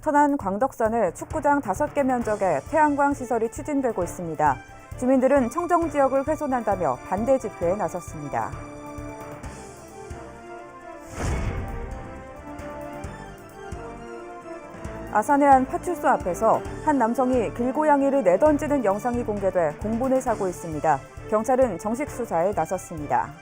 천안 광덕산의 축구장 5개 면적에 태양광 시설이 추진되고 있습니다. 주민들은 청정 지역을 훼손한다며 반대 집회에 나섰습니다. 아산의 한 파출소 앞에서 한 남성이 길고양이를 내던지는 영상이 공개돼 공분을 사고 있습니다. 경찰은 정식 수사에 나섰습니다.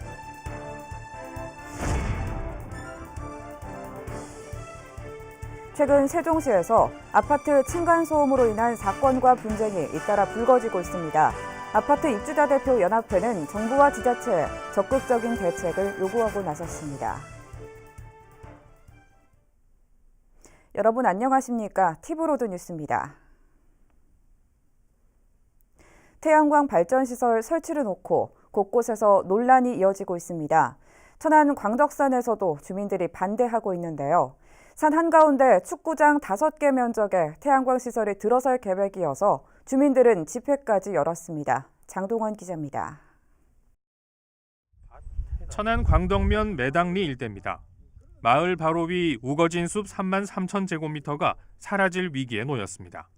최근 세종시에서 아파트 층간소음으로 인한 사건과 분쟁이 잇따라 불거지고 있습니다. 아파트 입주자 대표 연합회는 정부와 지자체에 적극적인 대책을 요구하고 나섰습니다. 여러분 안녕하십니까? 티브로드 뉴스입니다. 태양광 발전시설 설치를 놓고 곳곳에서 논란이 이어지고 있습니다. 천안 광덕산에서도 주민들이 반대하고 있는데요. 산 한가운데 축구장 5개 면적에 태양광 시설이 들어설 계획이어서 주민들은 집회까지 열었습니다. 장동원 기자입니다. 천안 광덕면 매당리 일대입니다. 마을 바로 위 우거진 숲 3만 3천 제곱미터가 사라질 위기에 놓였습니다.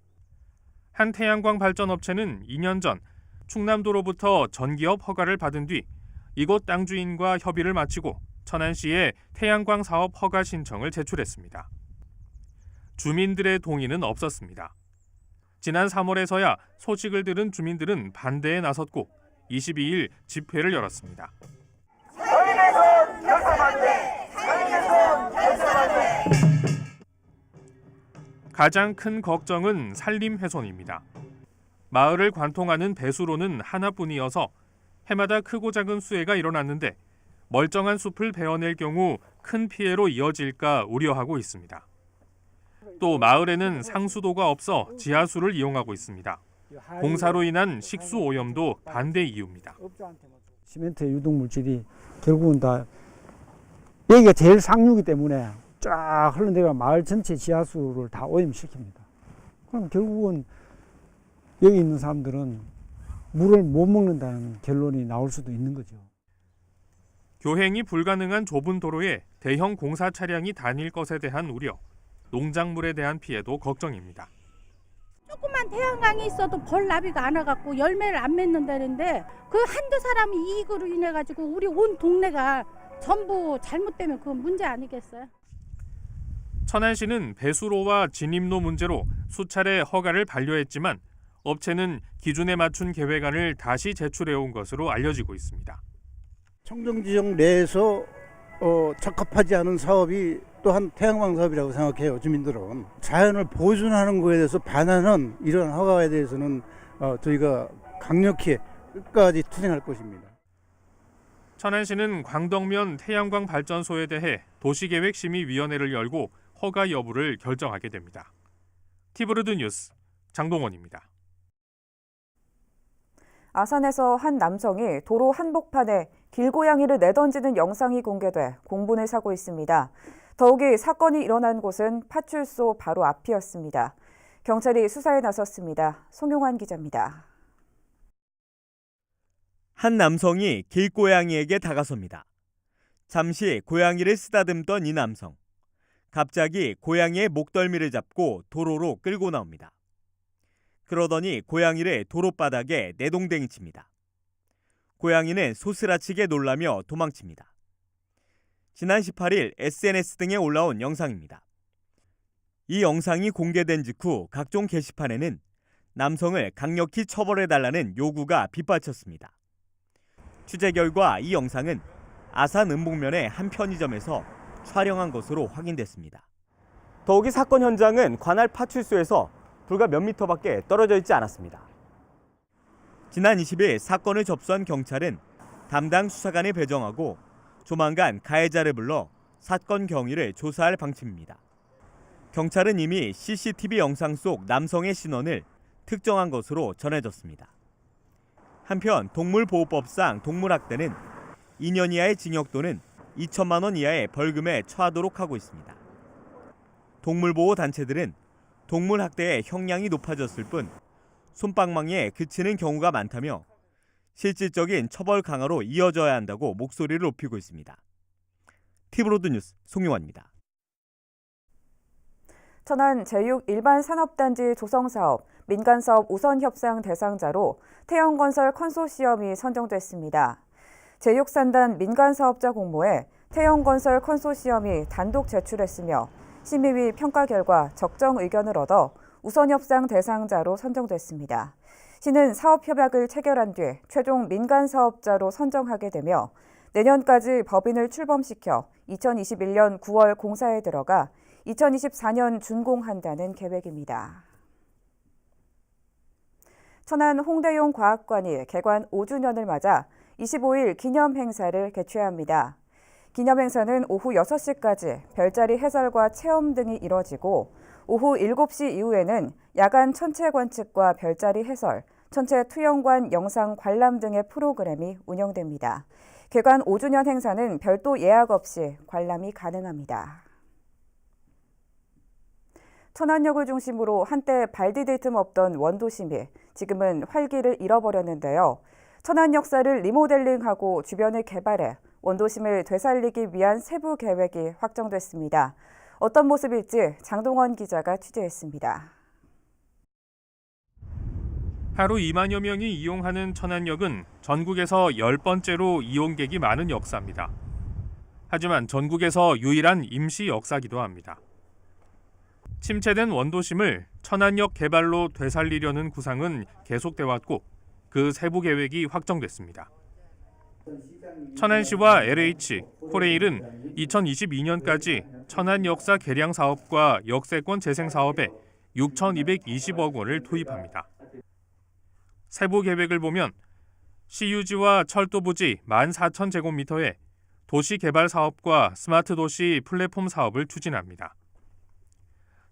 한 태양광 발전 업체는 2년 전 충남도로부터 전기업 허가를 받은 뒤 이곳 땅 주인과 협의를 마치고 천안시에 태양광 사업 허가 신청을 제출했습니다. 주민들의 동의는 없었습니다. 지난 3월에서야 소식을 들은 주민들은 반대에 나섰고 22일 집회를 열었습니다. 가장 큰 걱정은 산림 훼손입니다. 마을을 관통하는 배수로는 하나뿐이어서 해마다 크고 작은 수해가 일어났는데 멀쩡한 숲을 베어낼 경우 큰 피해로 이어질까 우려하고 있습니다. 또 마을에는 상수도가 없어 지하수를 이용하고 있습니다. 공사로 인한 식수 오염도 반대 이유입니다. 시멘트 유독 물질이 결국은 다 여기가 제일 상류이기 때문에 쫙 흘러내려 마을 전체 지하수를 다 오염시킵니다. 그럼 결국은 여기 있는 사람들은 물을 못 먹는다는 결론이 나올 수도 있는 거죠. 교행이 불가능한 좁은 도로에 대형 공사 차량이 다닐 것에 대한 우려, 농작물에 대한 피해도 걱정입니다. 조그만 태양광이 있어도 벌 나비가 안 와갖고 열매를 안 맺는다는데 그 한두 사람이 이익으로 인해 가지고 우리 온 동네가 전부 잘못되면 그건 문제 아니겠어요? 천안시는 배수로와 진입로 문제로 수차례 허가를 반려했지만 업체는 기준에 맞춘 계획안을 다시 제출해온 것으로 알려지고 있습니다. 청정지역 내에서 적합하지 않은 사업이 또한 태양광 사업이라고 생각해요. 주민들은 자연을 보존하는 것에 대해서 반하는 이런 허가에 대해서는 저희가 강력히 끝까지 투쟁할 것입니다. 천안시는 광덕면 태양광 발전소에 대해 도시계획심의위원회를 열고 허가 여부를 결정하게 됩니다. 티브로드 뉴스 장동원입니다. 아산에서 한 남성이 도로 한복판에 길고양이를 내던지는 영상이 공개돼 공분을 사고 있습니다. 더욱이 사건이 일어난 곳은 파출소 바로 앞이었습니다. 경찰이 수사에 나섰습니다. 송용환 기자입니다. 한 남성이 길고양이에게 다가섭니다. 잠시 고양이를 쓰다듬던 이 남성. 갑자기 고양이의 목덜미를 잡고 도로로 끌고 나옵니다. 그러더니 고양이를 도로바닥에 내동댕이 칩니다. 고양이는 소스라치게 놀라며 도망칩니다. 지난 18일 SNS 등에 올라온 영상입니다. 이 영상이 공개된 직후 각종 게시판에는 남성을 강력히 처벌해달라는 요구가 빗발쳤습니다. 취재 결과 이 영상은 아산 은복면의 한 편의점에서 촬영한 것으로 확인됐습니다. 더욱이 사건 현장은 관할 파출소에서 불과 몇 미터밖에 떨어져 있지 않았습니다. 지난 20일 사건을 접수한 경찰은 담당 수사관을 배정하고 조만간 가해자를 불러 사건 경위를 조사할 방침입니다. 경찰은 이미 CCTV 영상 속 남성의 신원을 특정한 것으로 전해졌습니다. 한편 동물보호법상 동물학대는 2년 이하의 징역 또는 2천만 원 이하의 벌금에 처하도록 하고 있습니다. 동물보호단체들은 동물학대의 형량이 높아졌을 뿐 솜방망이에 그치는 경우가 많다며 실질적인 처벌 강화로 이어져야 한다고 목소리를 높이고 있습니다. 티브로드 뉴스 송용환입니다. 천안 제6 일반산업단지 조성사업 민간사업 우선협상 대상자로 태영건설 컨소시엄이 선정됐습니다. 제6산단 민간사업자 공모에 태영건설 컨소시엄이 단독 제출했으며 심의위 평가 결과 적정 의견을 얻어 우선협상 대상자로 선정됐습니다. 시는 사업협약을 체결한 뒤 최종 민간사업자로 선정하게 되며 내년까지 법인을 출범시켜 2021년 9월 공사에 들어가 2024년 준공한다는 계획입니다. 천안 홍대용 과학관이 개관 5주년을 맞아 25일 기념 행사를 개최합니다. 기념 행사는 오후 6시까지 별자리 해설과 체험 등이 이뤄지고 오후 7시 이후에는 야간 천체 관측과 별자리 해설, 천체 투영관 영상 관람 등의 프로그램이 운영됩니다. 개관 5주년 행사는 별도 예약 없이 관람이 가능합니다. 천안역을 중심으로 한때 발디딜 틈 없던 원도심이 지금은 활기를 잃어버렸는데요. 천안 역사를 리모델링하고 주변을 개발해 원도심을 되살리기 위한 세부 계획이 확정됐습니다. 어떤 모습일지 장동원 기자가 취재했습니다. 하루 2만여 명이 이용하는 천안역은 전국에서 10번째로 이용객이 많은 역사입니다. 하지만 전국에서 유일한 임시 역사기도 합니다. 침체된 원도심을 천안역 개발로 되살리려는 구상은 계속돼 왔고 그 세부 계획이 확정됐습니다. 천안시와 LH, 코레일은 2022년까지 천안 역사 개량 사업과 역세권 재생 사업에 6,220억 원을 투입합니다. 세부 계획을 보면 시유지와 철도 부지 14,000제곱미터에 도시 개발 사업과 스마트 도시 플랫폼 사업을 추진합니다.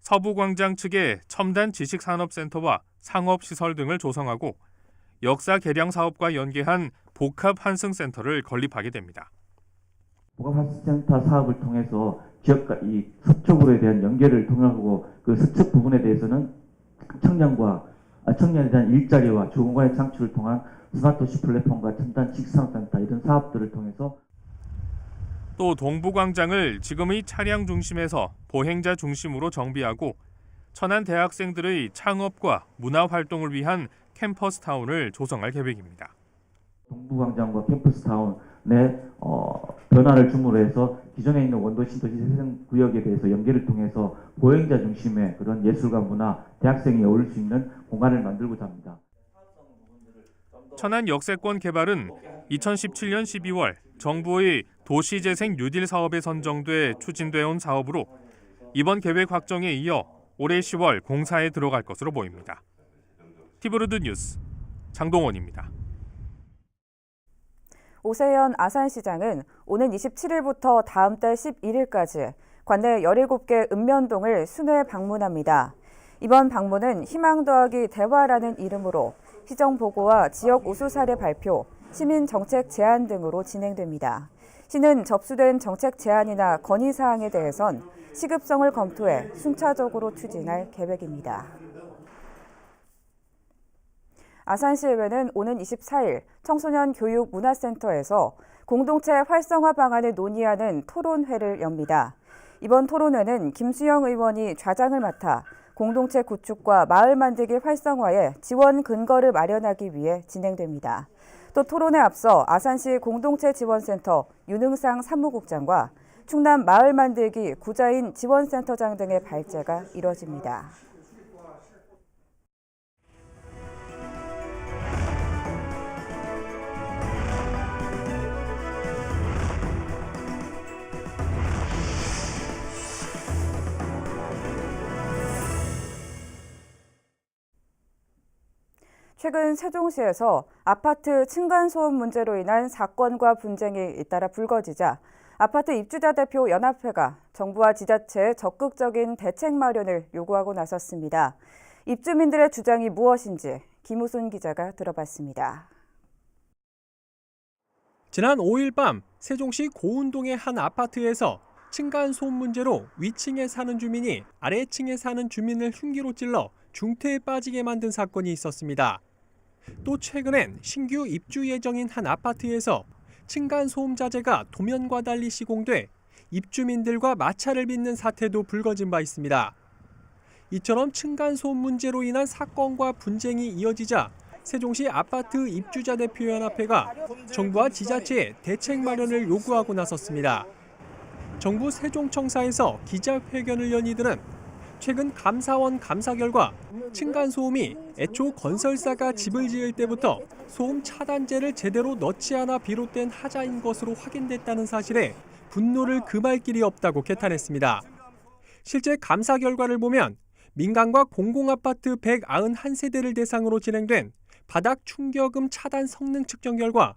서부광장 측에 첨단 지식산업센터와 상업시설 등을 조성하고 역사 개량 사업과 연계한 복합 환승센터를 건립하게 됩니다. 복합 환승센터 사업을 통해서 지역과 이 서쪽으로에 대한 연계를 통하고 그 서쪽 부분에 대해서는 청년에 대한 일자리와 주거공간의 창출을 통한 스마트도시 플랫폼과 첨단 지식산업센터 이런 사업들을 통해서 또 동부광장을 지금의 차량 중심에서 보행자 중심으로 정비하고 천안 대학생들의 창업과 문화활동을 위한 캠퍼스타운을 조성할 계획입니다. 동부광장과 캠퍼스타운의 변화를 중으로 해서 기존에 있는 원도시 도시재생구역에 대해서 연계를 통해서 보행자 중심의 그런 예술과 문화, 대학생이 어울릴 수 있는 공간을 만들고자 합니다. 천안 역세권 개발은 2017년 12월 정부의 도시재생 뉴딜 사업에 선정돼 추진돼 온 사업으로 이번 계획 확정에 이어 올해 10월 공사에 들어갈 것으로 보입니다. 티브루드 뉴스 장동원입니다. 오세현 아산시장은 오는 27일부터 다음 달 11일까지 관내 17개 읍면동을 순회 방문합니다. 이번 방문은 희망 더하기 대화라는 이름으로 시정 보고와 지역 우수 사례 발표, 시민 정책 제안 등으로 진행됩니다. 시는 접수된 정책 제안이나 건의 사항에 대해선 시급성을 검토해 순차적으로 추진할 계획입니다. 아산시의회는 오는 24일 청소년 교육 문화센터에서 공동체 활성화 방안을 논의하는 토론회를 엽니다. 이번 토론회는 김수영 의원이 좌장을 맡아 공동체 구축과 마을 만들기 활성화에 지원 근거를 마련하기 위해 진행됩니다. 또 토론에 앞서 아산시 공동체지원센터 윤흥상 사무국장과 충남 마을 만들기 구자인 지원센터장 등의 발제가 이뤄집니다. 최근 세종시에서 아파트 층간소음 문제로 인한 사건과 분쟁이 잇따라 불거지자 아파트 입주자 대표 연합회가 정부와 지자체에 적극적인 대책 마련을 요구하고 나섰습니다. 입주민들의 주장이 무엇인지 김우순 기자가 들어봤습니다. 지난 5일 밤 세종시 고운동의 한 아파트에서 층간소음 문제로 위층에 사는 주민이 아래층에 사는 주민을 흉기로 찔러 중태에 빠지게 만든 사건이 있었습니다. 또 최근엔 신규 입주 예정인 한 아파트에서 층간소음 자재가 도면과 달리 시공돼 입주민들과 마찰을 빚는 사태도 불거진 바 있습니다. 이처럼 층간소음 문제로 인한 사건과 분쟁이 이어지자 세종시 아파트 입주자대표연합회가 정부와 지자체에 대책 마련을 요구하고 나섰습니다. 정부 세종청사에서 기자회견을 연 이들은 최근 감사원 감사 결과 층간소음이 애초 건설사가 집을 지을 때부터 소음 차단제를 제대로 넣지 않아 비롯된 하자인 것으로 확인됐다는 사실에 분노를 금할 길이 없다고 개탄했습니다. 실제 감사 결과를 보면 민간과 공공아파트 191세대를 대상으로 진행된 바닥 충격음 차단 성능 측정 결과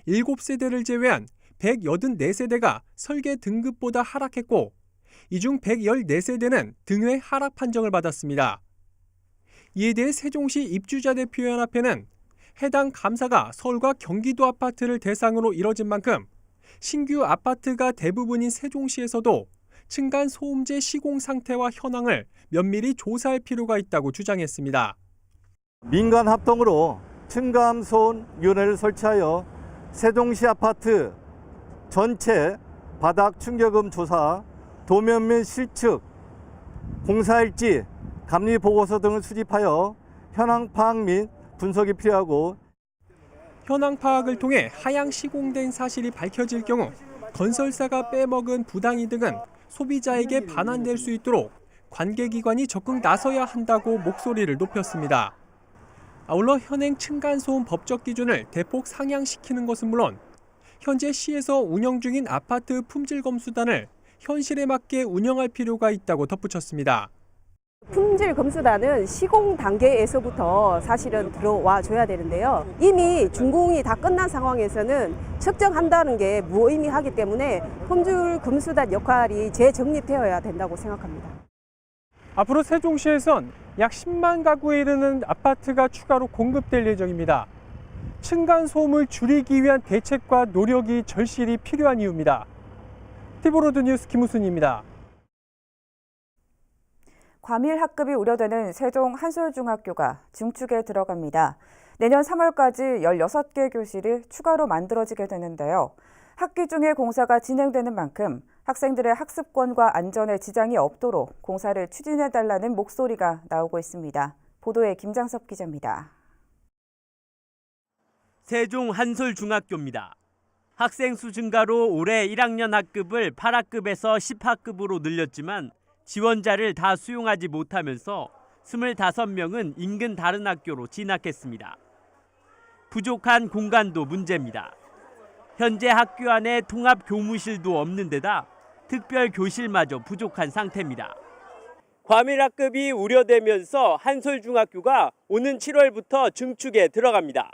7세대를 제외한 184세대가 설계 등급보다 하락했고 이 중 114세대는 등회 하락 판정을 받았습니다. 이에 대해 세종시 입주자대표연합회는 해당 감사가 서울과 경기도 아파트를 대상으로 이뤄진 만큼 신규 아파트가 대부분인 세종시에서도 층간소음제 시공 상태와 현황을 면밀히 조사할 필요가 있다고 주장했습니다. 민간 합동으로 층간소음위원회를 설치하여 세종시 아파트 전체 바닥 충격음 조사, 도면 및 실측, 공사일지, 감리 보고서 등을 수집하여 현황 파악 및 분석이 필요하고 현황 파악을 통해 하향 시공된 사실이 밝혀질 경우 건설사가 빼먹은 부당이득은 소비자에게 반환될 수 있도록 관계기관이 적극 나서야 한다고 목소리를 높였습니다. 아울러 현행 층간소음 법적 기준을 대폭 상향시키는 것은 물론 현재 시에서 운영 중인 아파트 품질검수단을 현실에 맞게 운영할 필요가 있다고 덧붙였습니다. 품질 검수단은 시공 단계에서부터 사실은 들어와 줘야 되는데요. 이미 준공이 다 끝난 상황에서는 측정한다는 게 무의미하기 때문에 품질 검수단 역할이 재정립되어야 된다고 생각합니다. 앞으로 세종시에선 약 10만 가구에 이르는 아파트가 추가로 공급될 예정입니다. 층간소음을 줄이기 위한 대책과 노력이 절실히 필요한 이유입니다. 티브로드 뉴스 김우순입니다. 과밀 학급이 우려되는 세종 한솔중학교가 중축에 들어갑니다. 내년 3월까지 16개 교실이 추가로 만들어지게 되는데요. 학기 중에 공사가 진행되는 만큼 학생들의 학습권과 안전에 지장이 없도록 공사를 추진해달라는 목소리가 나오고 있습니다. 보도에 김장섭 기자입니다. 세종 한솔중학교입니다. 학생 수 증가로 올해 1학년 학급을 8학급에서 10학급으로 늘렸지만 지원자를 다 수용하지 못하면서 25명은 인근 다른 학교로 진학했습니다. 부족한 공간도 문제입니다. 현재 학교 안에 통합 교무실도 없는 데다 특별 교실마저 부족한 상태입니다. 과밀 학급이 우려되면서 한솔중학교가 오는 7월부터 증축에 들어갑니다.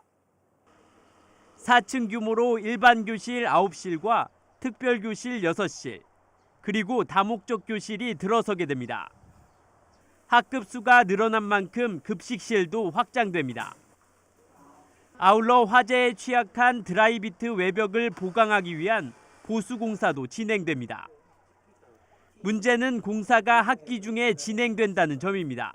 4층 규모로 일반 교실 9실과 특별 교실 6실, 그리고 다목적 교실이 들어서게 됩니다. 학급 수가 늘어난 만큼 급식실도 확장됩니다. 아울러 화재에 취약한 드라이비트 외벽을 보강하기 위한 보수 공사도 진행됩니다. 문제는 공사가 학기 중에 진행된다는 점입니다.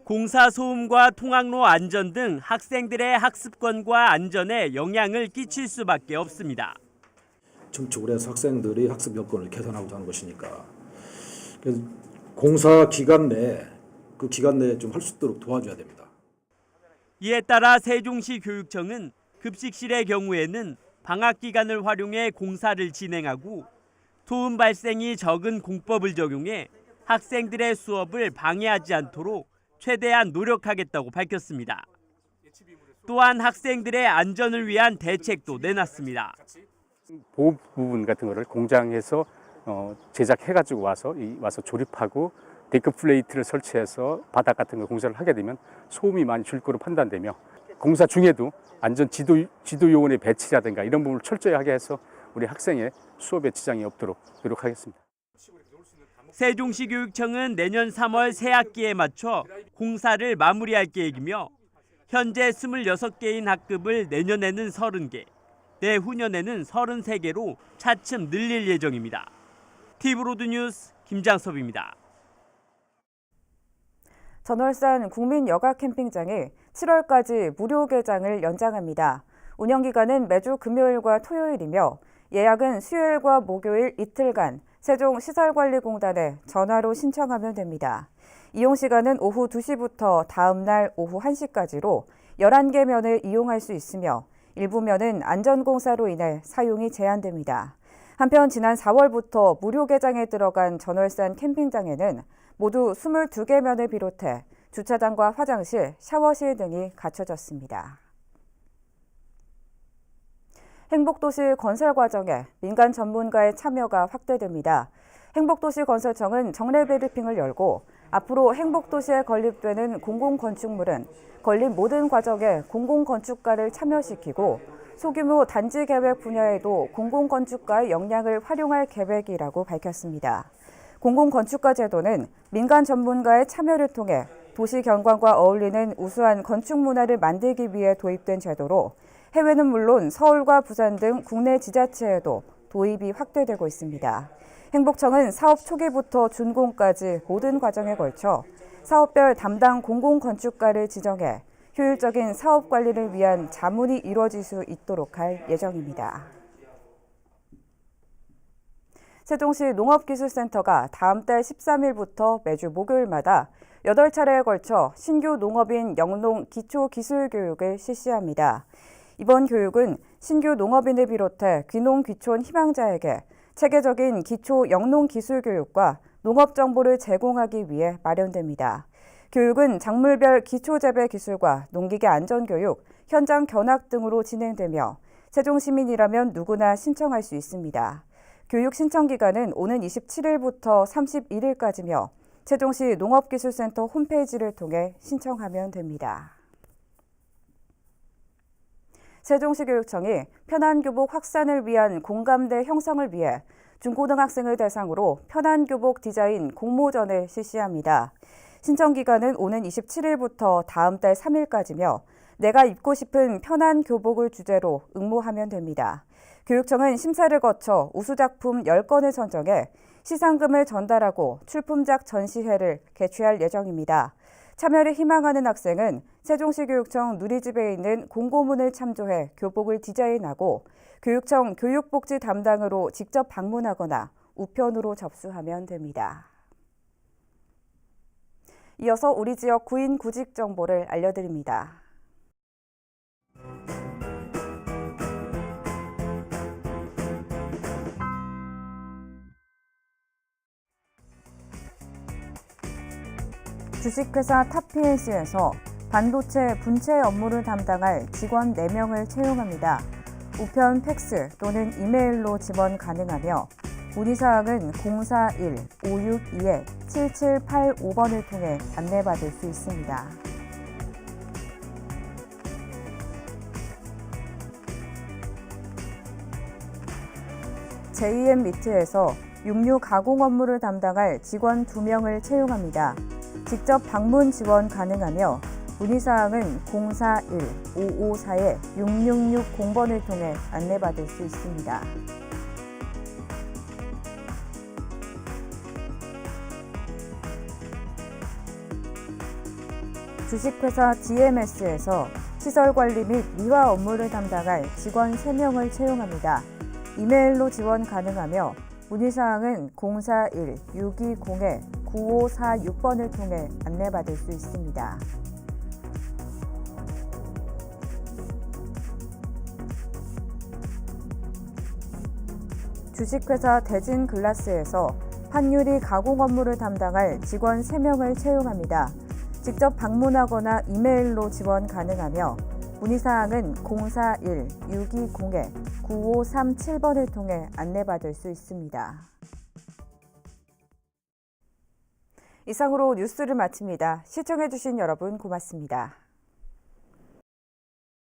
공사 소음과 통학로 안전 등 학생들의 학습권과 안전에 영향을 끼칠 수밖에 없습니다. 증축을 해서 학생들이 학습 여건을 개선하고자 하는 것이니까 그래서 공사 기간 내에 그 기간 내에 좀 할 수 있도록 도와줘야 됩니다. 이에 따라 세종시 교육청은 급식실의 경우에는 방학 기간을 활용해 공사를 진행하고 소음 발생이 적은 공법을 적용해 학생들의 수업을 방해하지 않도록 최대한 노력하겠다고 밝혔습니다. 또한 학생들의 안전을 위한 대책도 내놨습니다. 보호 부분 같은 거를 공장에서 제작해가지고 와서 조립하고 데크 플레이트를 설치해서 바닥 같은 거 공사를 하게 되면 소음이 많이 줄 거로 판단되며 공사 중에도 안전 지도 요원의 배치라든가 이런 부분을 철저히 하게 해서 우리 학생의 수업에 지장이 없도록 노력하겠습니다. 세종시 교육청은 내년 3월 새학기에 맞춰 공사를 마무리할 계획이며 현재 26개인 학급을 내년에는 30개, 내후년에는 33개로 차츰 늘릴 예정입니다. 티브로드 뉴스 김장섭입니다. 전월산 국민여가 캠핑장이 7월까지 무료 개장을 연장합니다. 운영기간은 매주 금요일과 토요일이며 예약은 수요일과 목요일 이틀간 세종시설관리공단에 전화로 신청하면 됩니다. 이용 시간은 오후 2시부터 다음 날 오후 1시까지로 11개 면을 이용할 수 있으며 일부 면은 안전공사로 인해 사용이 제한됩니다. 한편 지난 4월부터 무료 개장에 들어간 전월산 캠핑장에는 모두 22개 면을 비롯해 주차장과 화장실, 샤워실 등이 갖춰졌습니다. 행복도시 건설 과정에 민간 전문가의 참여가 확대됩니다. 행복도시건설청은 정례 브리핑을 열고 앞으로 행복도시에 건립되는 공공건축물은 건립 모든 과정에 공공건축가를 참여시키고 소규모 단지 계획 분야에도 공공건축가의 역량을 활용할 계획이라고 밝혔습니다. 공공건축가 제도는 민간 전문가의 참여를 통해 도시 경관과 어울리는 우수한 건축 문화를 만들기 위해 도입된 제도로 해외는 물론 서울과 부산 등 국내 지자체에도 도입이 확대되고 있습니다. 행복청은 사업 초기부터 준공까지 모든 과정에 걸쳐 사업별 담당 공공건축가를 지정해 효율적인 사업 관리를 위한 자문이 이루어질 수 있도록 할 예정입니다. 세종시 농업기술센터가 다음 달 13일부터 매주 목요일마다 8차례에 걸쳐 신규 농업인 영농 기초기술교육을 실시합니다. 이번 교육은 신규 농업인을 비롯해 귀농 귀촌 희망자에게 체계적인 기초 영농 기술 교육과 농업 정보를 제공하기 위해 마련됩니다. 교육은 작물별 기초 재배 기술과 농기계 안전 교육, 현장 견학 등으로 진행되며 세종 시민이라면 누구나 신청할 수 있습니다. 교육 신청 기간은 오는 27일부터 31일까지며 세종시 농업기술센터 홈페이지를 통해 신청하면 됩니다. 세종시 교육청이 편안교복 확산을 위한 공감대 형성을 위해 중고등학생을 대상으로 편안교복 디자인 공모전을 실시합니다. 신청 기간은 오는 27일부터 다음 달 3일까지며 내가 입고 싶은 편한 교복을 주제로 응모하면 됩니다. 교육청은 심사를 거쳐 우수작품 10건을 선정해 시상금을 전달하고 출품작 전시회를 개최할 예정입니다. 참여를 희망하는 학생은 세종시 교육청 누리집에 있는 공고문을 참조해 교복을 디자인하고 교육청 교육복지 담당으로 직접 방문하거나 우편으로 접수하면 됩니다. 이어서 우리 지역 구인 구직 정보를 알려드립니다. 주식회사 탑PNC에서 반도체 분체 업무를 담당할 직원 4명을 채용합니다. 우편, 팩스 또는 이메일로 지원 가능하며 문의사항은 041-562-7785번을 통해 안내받을 수 있습니다. JM 미트에서 육류 가공 업무를 담당할 직원 2명을 채용합니다. 직접 방문 지원 가능하며 문의사항은 041-554-6660번을 통해 안내받을 수 있습니다. 주식회사 GMS에서 시설관리 및 미화 업무를 담당할 직원 3명을 채용합니다. 이메일로 지원 가능하며 문의사항은 041-620-9546번을 통해 안내받을 수 있습니다. 주식회사 대진글라스에서 판유리 가공 업무를 담당할 직원 3명을 채용합니다. 직접 방문하거나 이메일로 지원 가능하며 문의사항은 041-620-9537번을 통해 안내받을 수 있습니다. 이상으로 뉴스를 마칩니다. 시청해주신 여러분 고맙습니다.